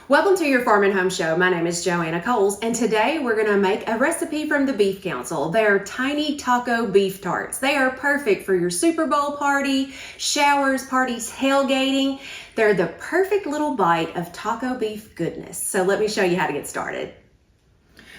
Welcome to your Farm and Home Show. My name is Joanna Coles, and today we're going to make a recipe from the Beef Council. They're Tiny Taco Beef Tarts. They are perfect for your Super Bowl party, showers, parties, tailgating. They're the perfect little bite of taco beef goodness. So let me show you how to get started.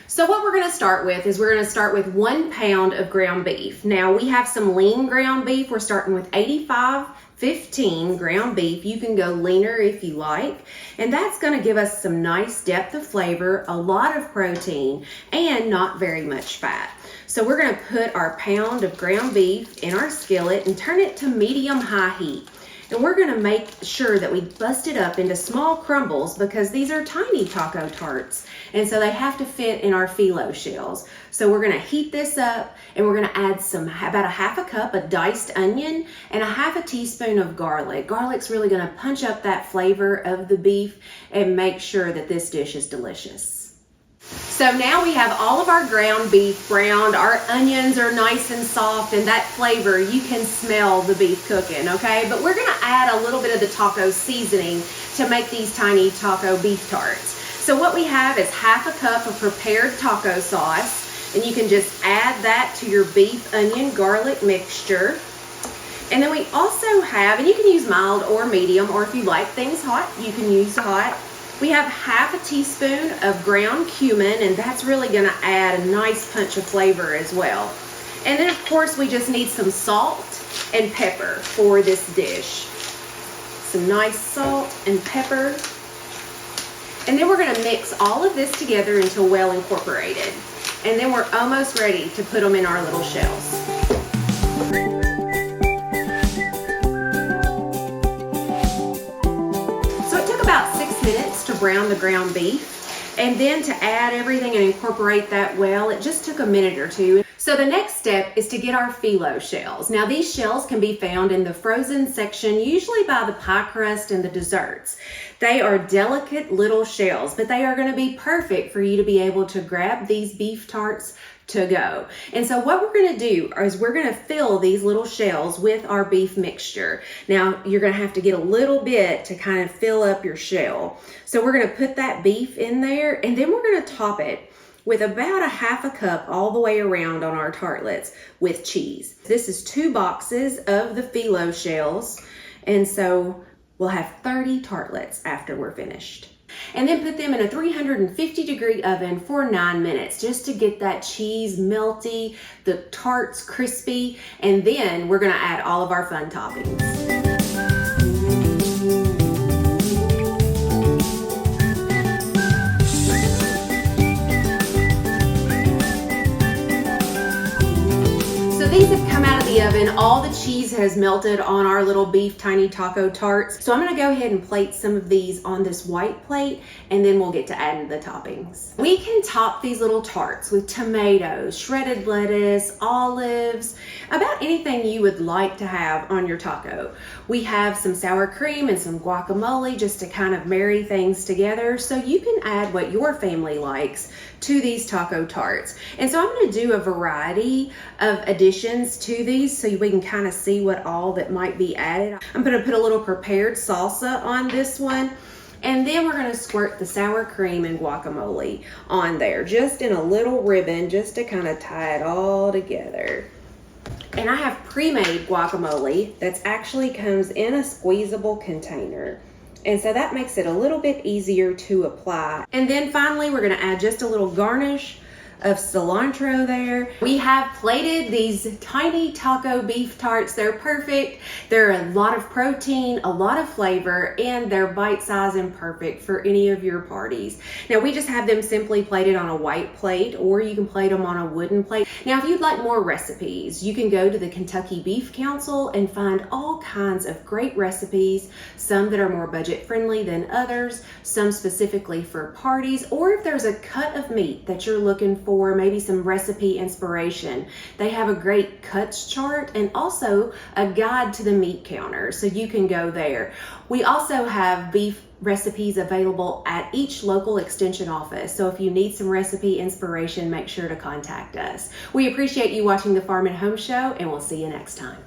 So what we're going to start with is we're going to start with 1 pound of ground beef. Now we have some lean ground beef. We're starting with 85/15 ground beef. You can go leaner if you like. And that's going to give us some nice depth of flavor, a lot of protein, and not very much fat. So we're going to put our pound of ground beef in our skillet and turn it to medium-high heat. And we're going to make sure that we bust it up into small crumbles because these are tiny taco tarts. And so they have to fit in our phyllo shells. So we're going to heat this up and we're going to add about a half a cup of diced onion and a half a teaspoon of garlic. Garlic's really going to punch up that flavor of the beef and make sure that this dish is delicious. So now we have all of our ground beef browned, our onions are nice and soft, and that flavor, you can smell the beef cooking, okay? But we're gonna add a little bit of the taco seasoning to make these tiny taco beef tarts. So what we have is half a cup of prepared taco sauce, and you can just add that to your beef, onion, garlic mixture. And then we also have, and you can use mild or medium, or if you like things hot, you can use hot. We have half a teaspoon of ground cumin, and that's really gonna add a nice punch of flavor as well. And then of course we just need some salt and pepper for this dish. Some nice salt and pepper. And then we're gonna mix all of this together until well incorporated. And then we're almost ready to put them in our little shells. About 6 minutes to brown the ground beef, and then to add everything and incorporate that well, it just took a minute or two. So the next step is to get our phyllo shells. Now these shells can be found in the frozen section, usually by the pie crust and the desserts. They are delicate little shells, but they are going to be perfect for you to be able to grab these beef tarts to go. And so what we're going to do is we're going to fill these little shells with our beef mixture. Now you're going to have to get a little bit to kind of fill up your shell. So we're going to put that beef in there, and then we're going to top it with about a half a cup all the way around on our tartlets with cheese. This is 2 boxes of the phyllo shells, and so we'll have 30 tartlets after we're finished. And then put them in a 350-degree oven for 9 minutes just to get that cheese melty, the tarts crispy, and then we're gonna add all of our fun toppings. These have come out of the oven. All the cheese has melted on our little beef tiny taco tarts. So I'm gonna go ahead and plate some of these on this white plate, and then we'll get to adding the toppings. We can top these little tarts with tomatoes, shredded lettuce, olives, about anything you would like to have on your taco. We have some sour cream and some guacamole just to kind of marry things together. So you can add what your family likes to these taco tarts. And so I'm gonna do a variety of additions to these so we can kind of see what all that might be added. I'm gonna put a little prepared salsa on this one, and then we're gonna squirt the sour cream and guacamole on there, just in a little ribbon, just to kind of tie it all together. And I have pre-made guacamole that's actually comes in a squeezable container. And so that makes it a little bit easier to apply. And then finally, we're gonna add just a little garnish of cilantro there. We have plated these tiny taco beef tarts. They're perfect. They're a lot of protein, a lot of flavor, and they're bite-sized and perfect for any of your parties. Now we just have them simply plated on a white plate, or you can plate them on a wooden plate. Now if you'd like more recipes, you can go to the Kentucky Beef Council and find all kinds of great recipes, some that are more budget friendly than others, some specifically for parties, or if there's a cut of meat that you're looking for, maybe some recipe inspiration. They have a great cuts chart and also a guide to the meat counter, so you can go there. We also have beef recipes available at each local extension office, so if you need some recipe inspiration, make sure to contact us. We appreciate you watching the Farm and Home Show, and we'll see you next time.